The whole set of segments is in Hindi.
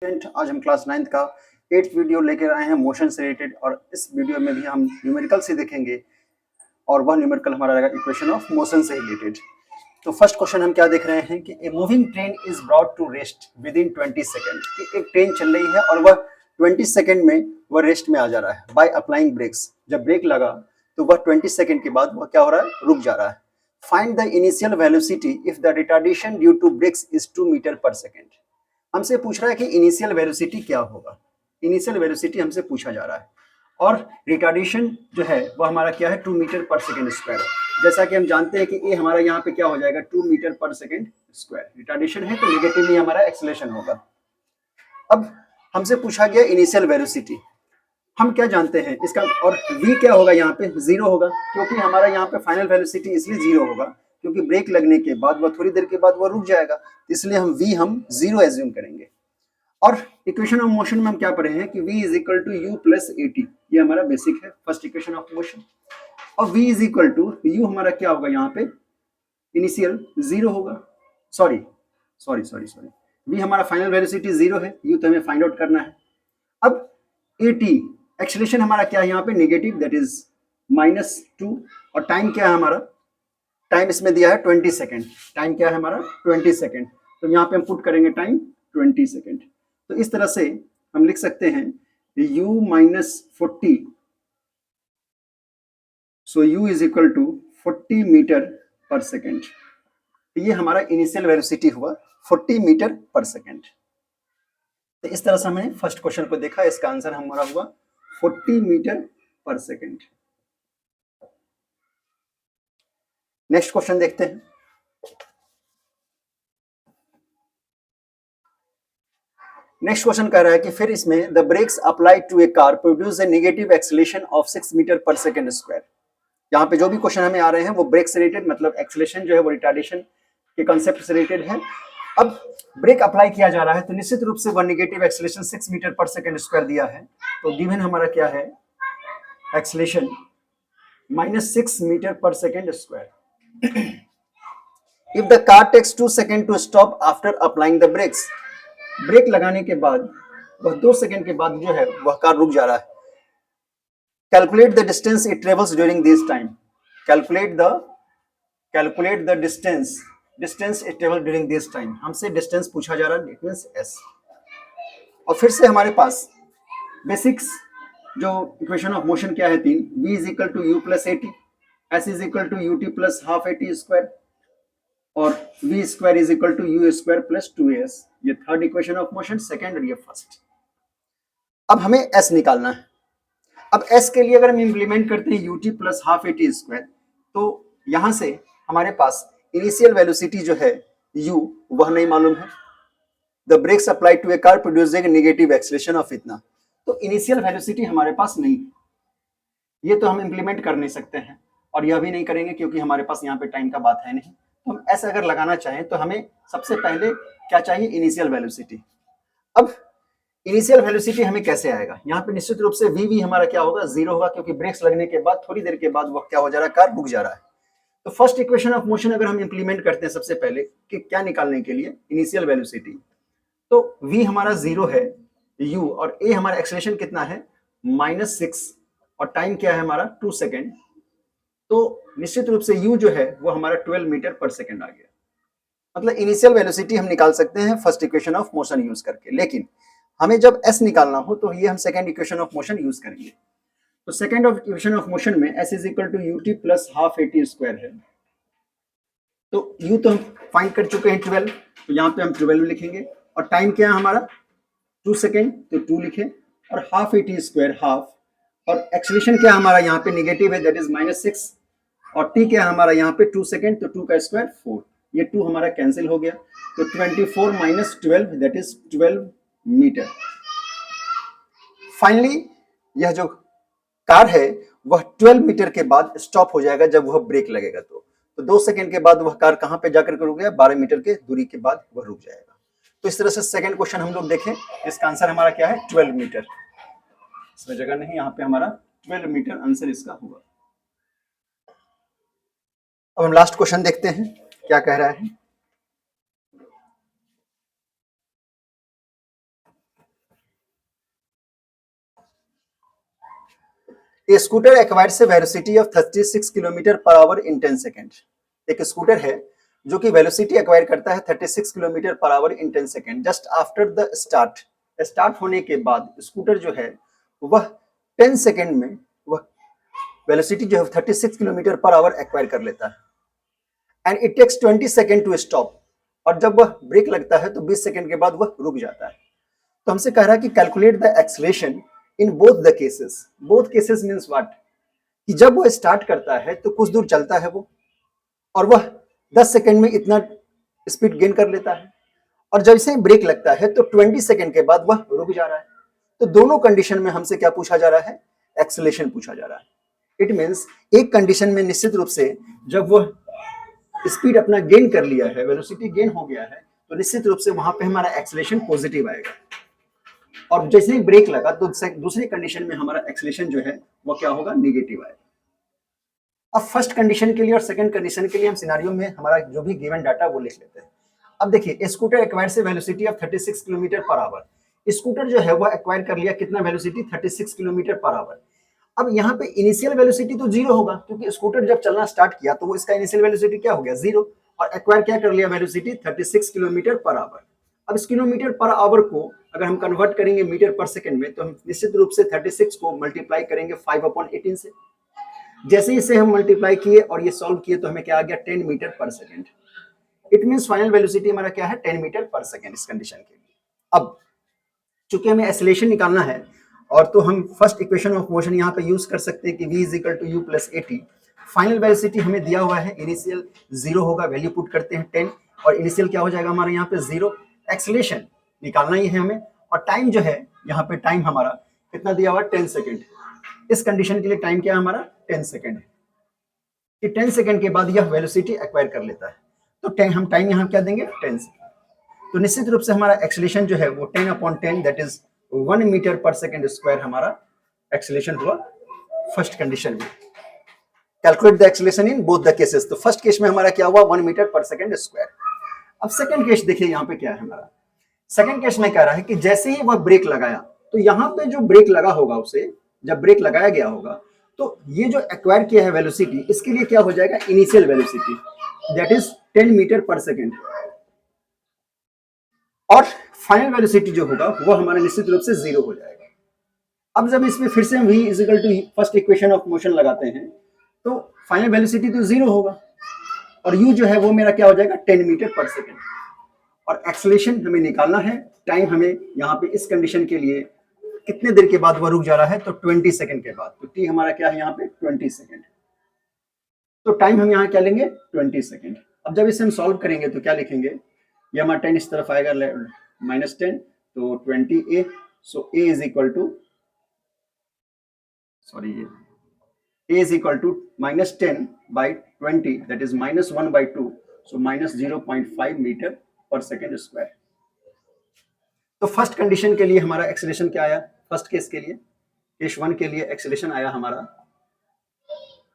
आज हम क्लास 9th का 8th वीडियो लेकर आए हैं मोशन से रिलेटेड, और इस वीडियो में भी हम न्यूमेरिकल से देखेंगे, और वह न्यूमेरिकल हमारा रहेगा इक्वेशन ऑफ मोशन से रिलेटेड। तो फर्स्ट क्वेश्चन हम क्या देख रहे हैं कि a moving train is brought to rest within 20 second, कि एक ट्रेन चल रही है और वह 20 सेकेंड में वह रेस्ट में आ जा रहा है बाय अप्लाइंग ब्रेक्स। जब ब्रेक लगा तो वह 20 सेकेंड के बाद वह क्या हो रहा है, रुक जा रहा है। Find the initial velocity if the retardation due to brakes is 2 meter per second. हमसे पूछ रहा है कि इनिशियल वेलोसिटी क्या होगा। इनिशियल वेलोसिटी हमसे पूछा जा रहा है, और रिटार्डेशन जो है वो हमारा क्या है, 2 मीटर पर सेकेंड स्क्वायर। जैसा कि हम जानते हैं कि ए हमारा यहाँ पे क्या हो जाएगा, 2 meter per second square. Retardation है तो नेगेटिवली हमारा एक्सेलरेशन होगा। अब हमसे पूछा गया इनिशियल वेलोसिटी, हम क्या जानते हैं इसका, और v क्या होगा, यहाँ पे जीरो होगा, क्योंकि हमारा यहाँ पे फाइनल वेलोसिटी इसलिए जीरो होगा क्योंकि ब्रेक लगने के बाद वह थोड़ी देर के बाद वह रुक जाएगा, इसलिए हम जीरो एज्यूम करेंगे। और इक्वेशन ऑफ मोशन में हम क्या पढ़े हैं कि v is equal to u plus a t, ये हमारा बेसिक है फर्स्ट इक्वेशन ऑफ मोशन। और v is equal to u हमारा क्या होगा, यहाँ पे इनिशियल जीरो होगा, सॉरी v हमारा फाइनल वेलोसिटी जीरो है, u तो हमें फाइंड आउट करना है। अब ए टी एक्सेलरेशन हमारा क्या है, यहाँ पे नेगेटिव, दैट इज -2, और टाइम क्या है हमारा, टाइम इसमें दिया है 20 सेकेंड। टाइम क्या है हमारा, 20 सेकेंड, तो यहाँ पे हम पुट करेंगे टाइम 20 सेकेंड। तो इस तरह से हम लिख सकते हैं u minus 40, so u is equal to 40 meter per second. ये हमारा इनिशियल वेलोसिटी हुआ 40 मीटर पर सेकेंड। तो इस तरह से हमने फर्स्ट क्वेश्चन को देखा, इसका आंसर हमारा हुआ 40 meter per second. Next question देखते हैं। नेक्स्ट क्वेश्चन कह रहा है कि फिर इसमें the brakes applied to a car produce a negative acceleration of 6 meter per second square. यहाँ पे जो भी क्वेश्चन हमें आ रहे हैं वो ब्रेक से रिलेटेड, मतलब एक्सेलरेशन जो है वो रिटार्डेशन के कॉन्सेप्ट से रिलेटेड है। अब ब्रेक अप्लाई किया जा रहा है तो निश्चित रूप से वह negative acceleration 6 meter per second square दिया है, तो गिवन हमारा क्या है, acceleration -6 meter per second square. If the car takes 2 second to stop after applying the brakes, brake लगाने के बाद वह 2 सेकेंड के बाद जो है वह कार रुक जा रहा है। Calculate the distance it travels during this time, calculate the distance it travel during this time. हमसे डिस्टेंस पूछा जा रहा है, इट मींस s। और फिर से हमारे पास बेसिक्स जो इक्वेशन ऑफ मोशन क्या है, 3, v is equal to u plus a t, s is equal to u t plus half a t square, और v square is equal to u square plus 2as। ये third equation of motion, second, और ये फर्स्ट। अब हमें s निकालना है। अब s के लिए अगर हम इंप्लीमेंट करते हैं ut plus half a t square, तो यहां से हमारे पास इनिशियल वेलोसिटी जो है u वह नहीं मालूम है। The brakes applied to a car producing negative acceleration of इतना, तो इनिशियल वेलोसिटी हमारे पास नहीं है, ये तो हम इंप्लीमेंट कर नहीं सकते हैं, और यह भी नहीं करेंगे क्योंकि हमारे पास यहाँ पे टाइम का बात है नहीं। तो हम ऐसा अगर लगाना चाहें तो हमें सबसे पहले क्या चाहिए, इनिशियल वेलोसिटी। अब इनिशियल वेलोसिटी हमें कैसे आएगा, यहाँ पे निश्चित रूप से वी हमारा क्या होगा, जीरो होगा, क्योंकि ब्रेक्स लगने के बाद थोड़ी देर के बाद वो क्या हो जा रहा है, कार रुक जा रहा है। तो फर्स्ट इक्वेशन ऑफ मोशन अगर हम इंप्लीमेंट करते हैं सबसे पहले कि क्या निकालने के लिए, इनिशियल वेलोसिटी, तो v हमारा जीरो है, u और a हमारा एक्सेलरेशन कितना है, -6, और टाइम क्या है हमारा 2 सेकेंड। तो निश्चित रूप से u जो है वो हमारा 12 मीटर पर सेकेंड आ गया। मतलब इनिशियल वेलोसिटी हम निकाल सकते हैं first equation of motion use करके, लेकिन हमें जब s निकालना हो तो ये हम second equation of motion use करेंगे। तो सेकेंड इक्वेशन ऑफ मोशन में s is equal to u t plus half a t square है। तो u तो हम फाइंड कर चुके हैं 12, तो यहाँ पे हम 12 लिखेंगे, और टाइम क्या है हमारा 2 सेकेंड, तो 2 लिखे, और half a t square half, और एक्सेलरेशन क्या हमारा यहाँ पे नेगेटिव है, दैट इज -6, और टी क्या है हमारा यहाँ पे 2 सेकेंड, तो 2 का स्क्वायर 4, ये 2 हमारा कैंसिल हो गया, तो 24 minus 12 that is 12 meter. Finally यह जो कार है वह 12 मीटर के बाद स्टॉप हो जाएगा जब वह ब्रेक लगेगा। तो 2 सेकेंड के बाद वह कार कहां पे जाकर के रुक गया, 12 मीटर के दूरी के बाद वह रुक जाएगा। तो इस तरह से सेकंड क्वेश्चन हम लोग देखें, इसका आंसर हमारा क्या है, 12 मीटर। इसमें जगह नहीं, यहाँ पे हमारा 12 मीटर आंसर इसका होगा। अब हम लास्ट क्वेश्चन देखते हैं क्या कह रहा है। A scooter acquires a velocity of 36 kilometre per hour in 10 second. एक स्कूटर है जो कि वेलोसिटी एक्वायर करता है 36 kilometre per hour in 10 second. Just after the start होने के बाद स्कूटर जो है वह 10 सेकेंड में वह वेलोसिटी जो है 36 किलोमीटर पर आवर एक्वायर कर लेता है। And it takes 20 second to stop, और जब वह ब्रेक लगता है तो 20 सेकेंड के बाद वह रुक जाता है। तो हमसे कह रहा है कि calculate the acceleration in both the cases. Both cases means what, कि जब वह स्टार्ट करता है तो कुछ दूर चलता है वो, और वह 10 सेकेंड में इतना स्पीड गेन कर लेता है, और जब इसे ब्रेक लगता है तो 20 सेकेंड के बाद वह रुक जा रहा है। तो दोनों कंडीशन में हमसे क्या पूछा जा रहा है, एक्सेलरेशन पूछा जा रहा है। इट मींस एक कंडीशन में निश्चित रूप से जब वह स्पीड अपना गेन कर लिया है, वेलोसिटी गेन हो गया है, तो निश्चित रूप से वहां पे हमारा एक्सेलरेशन पॉजिटिव आएगा, और जैसे ही ब्रेक लगा तो दूसरी कंडीशन में हमारा एक्सेलरेशन जो है वो क्या होगा, नेगेटिव आएगा। अब फर्स्ट कंडीशन के लिए और सेकंड कंडीशन के लिए हम सिनेरियो में हमारा जो भी गिवन डाटा वो लिख लेते हैं। अब देखिए, scooter acquires a velocity of 36 kilometre per our. Scooter जो है वो एक्वायर कर लिया कितना वेलोसिटी, 36 किलोमीटर पर आवर। अब यहाँ पे इनिशियल वेलोसिटी तो जीरो होगा, क्योंकि स्कूटर जब चलना स्टार्ट किया तो वो इसका इनिशियल वेलोसिटी क्या हो गया, जीरो, और एक्वायर क्या कर लिया, वेलोसिटी 36 किलोमीटर पर आवर। अब इस किलोमीटर पर आवर को अगर हम कन्वर्ट करेंगे मीटर पर सेकंड में, तो हम निश्चित रूप से 36 को मल्टीप्लाई करेंगे 5/18 से। जैसे ही इसे हम मल्टीप्लाई किए और ये सॉल्व किए तो हमें क्या आ गया, 10 मीटर पर second. It means final velocity हमारा क्या है, 10 मीटर पर सेकंड इस कंडीशन के लिए। अब चूंकि हमें एक्सेलरेशन निकालना है, और तो हम फर्स्ट इक्वेशन ऑफ मोशन यहाँ पे यूज कर सकते हैं कि v is equal to u प्लस at। फाइनल वेलोसिटी हमें दिया हुआ है, इनिशियल जीरो होगा, वैल्यू पुट करते हैं 10, और इनिशियल क्या हो जाएगा हमारे यहाँ पे जीरो। एक्सेलरेशन निकालना ही है हमें, और टाइम जो है यहाँ पे टाइम हमारा कितना दिया हुआ है, 10 सेकेंड। इस कंडीशन के लिए टाइम क्या है हमारा, 10 सेकेंड है, कि 10 सेकेंड के बाद यह वेलोसिटी एक्वायर कर लेता है। तो हम टाइम यहाँ क्या देंगे, 10 सेकेंड। तो निश्चित रूप से हमारा एक्सेलरेशन जो है वो 10/10 that is 1 metre per second square हमारा एक्सेलरेशन हुआ फर्स्ट कंडीशन में। Calculate the acceleration in both the cases. तो फर्स्ट केस में हमारा क्या हुआ, 1 मीटर पर सेकेंड स्क्वायर। अब सेकंड केस देखिए यहाँ पे क्या है हमारा। सेकंड केस में कह रहा है कि जैसे ही वह ब्रेक लगाया, तो यहाँ पे जो ब्रेक लगा होगा उसे, जब ब्रेक लगाया गया होगा, तो ये जो एक्वायर किया है वेलोसिटी, इसके लिए क्या हो जाएगा, initial velocity that is 10 meter per second, और फाइनल वेलोसिटी जो होगा वो हमारा निश्चित रूप से जीरो हो जाएगा। अब जब इसमें फिर से हम v is equal to first equation of motion लगाते हैं, तो फाइनल वेलोसिटी तो जीरो होगा, और u जो है वो मेरा क्या हो जाएगा, 10 मीटर पर सेकेंड। और एक्सेलरेशन हमें निकालना है, टाइम हमें यहाँ पे इस कंडीशन के लिए कितने देर के बाद वह रुक जा रहा है, तो 20 सेकेंड के बाद। तो t हमारा क्या है यहाँ पे, 20 सेकेंड। तो टाइम हम यहाँ क्या लेंगे, 20 सेकेंड। अब जब इसे हम सॉल्व करेंगे तो क्या लिखेंगे, ये हमारा 10 इस तरफ आएगा, -10, तो 20a। So a is equal to, sorry, a is equal to -10/20 that is -1/2, so -0.5 meter per second square. तो फर्स्ट कंडीशन के लिए हमारा एक्सेलरेशन क्या आया, फर्स्ट केस के लिए, केस 1 के लिए एक्सेलरेशन आया हमारा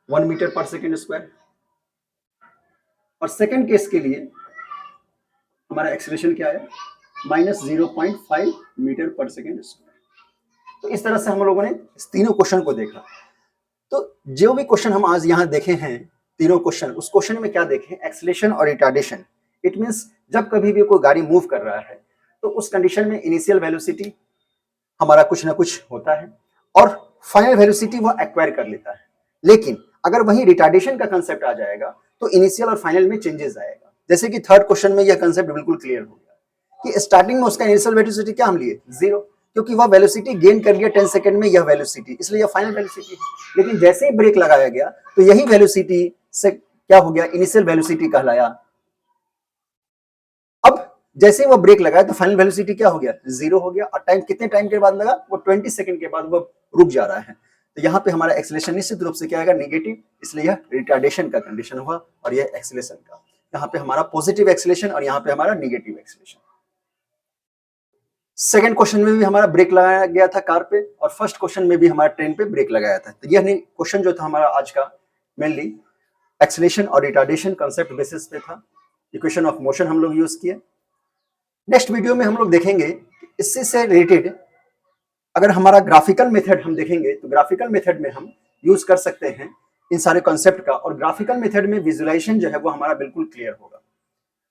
1 मीटर पर सेकेंड स्क्वायर, और सेकेंड केस के लिए हमारा एक्सेलरेशन क्या आया, -0.5 मीटर पर सेकेंड स्क्वायर। तो इस तरह से हम लोगों ने इस तीनों क्वेश्चन को देखा। तो जो भी क्वेश्चन हम आज यहाँ देखे हैं, तीनों क्वेश्चन, उस क्वेश्चन में क्या देखें, एक्सेलरेशन और रिटार्डेशन। इट मींस जब कभी भी कोई गाड़ी मूव कर रहा है तो उस कंडीशन में इनिशियल वेलोसिटी हमारा कुछ ना कुछ होता है, और फाइनल वेलोसिटी वो एक्वायर कर लेता है। लेकिन अगर वही रिटार्डेशन का कंसेप्ट आ जाएगा तो इनिशियल और फाइनल में चेंजेस आएगा। जैसे कि थर्ड क्वेश्चन में यह कंसेप्ट बिल्कुल क्लियर हो गया कि स्टार्टिंग में उसका इनिशियल वेलोसिटी क्या हम लिए, जीरो, क्योंकि वह वेलोसिटी गेन कर लिया 10 सेकंड में, यह वेलोसिटी, इसलिए यह फाइनल वेलोसिटी। लेकिन जैसे ही ब्रेक लगाया गया तो यही वेलोसिटी से क्या हो गया, इनिशियल वेलोसिटी कहलाया। अब जैसे वो ब्रेक लगाया तो फाइनल वेलोसिटी क्या हो गया, जीरो हो गया, और टाइम कितने टाइम के बाद लगा, वो 20 सेकंड के बाद वो रुक जा रहा है। तो यहाँ पे हमारा एक्सेलरेशन निश्चित रूप से क्या आएगा, नेगेटिव, इसलिए यह रिटार्डेशन का कंडीशन हुआ, और यह एक्सेलरेशन का, यहाँ पे हमारा पॉजिटिव एक्सेलरेशन और यहाँ पे हमारा नेगेटिव एक्सेलरेशन। सेकंड क्वेश्चन में भी हमारा ब्रेक लगाया गया था कार पे, और फर्स्ट क्वेश्चन में भी हमारा ट्रेन पे ब्रेक लगाया था। तो यह क्वेश्चन जो था हमारा आज का मेनली एक्सेलरेशन और रिटार्डेशन कंसेप्ट बेसिस पे था। इक्वेशन ऑफ मोशन हम लोग यूज किए। नेक्स्ट वीडियो में हम लोग देखेंगे इससे रिलेटेड अगर हमारा ग्राफिकल मेथड हम देखेंगे, तो ग्राफिकल मेथड में हम यूज कर सकते हैं इन सारे कॉन्सेप्ट का, और ग्राफिकल मेथड में विजुअलाइजेशन जो है वो हमारा बिल्कुल क्लियर होगा।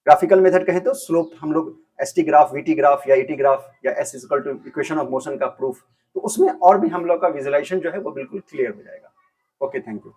ग्राफिकल मेथड कहें तो स्लोप हम लोग एसटी ग्राफ, वीटी ग्राफ या ईटी ग्राफ या S equal to equation of motion का प्रूफ, तो उसमें और भी हम लोग का विजुअलाइजेशन जो है वो बिल्कुल क्लियर हो जाएगा। Okay, thank you.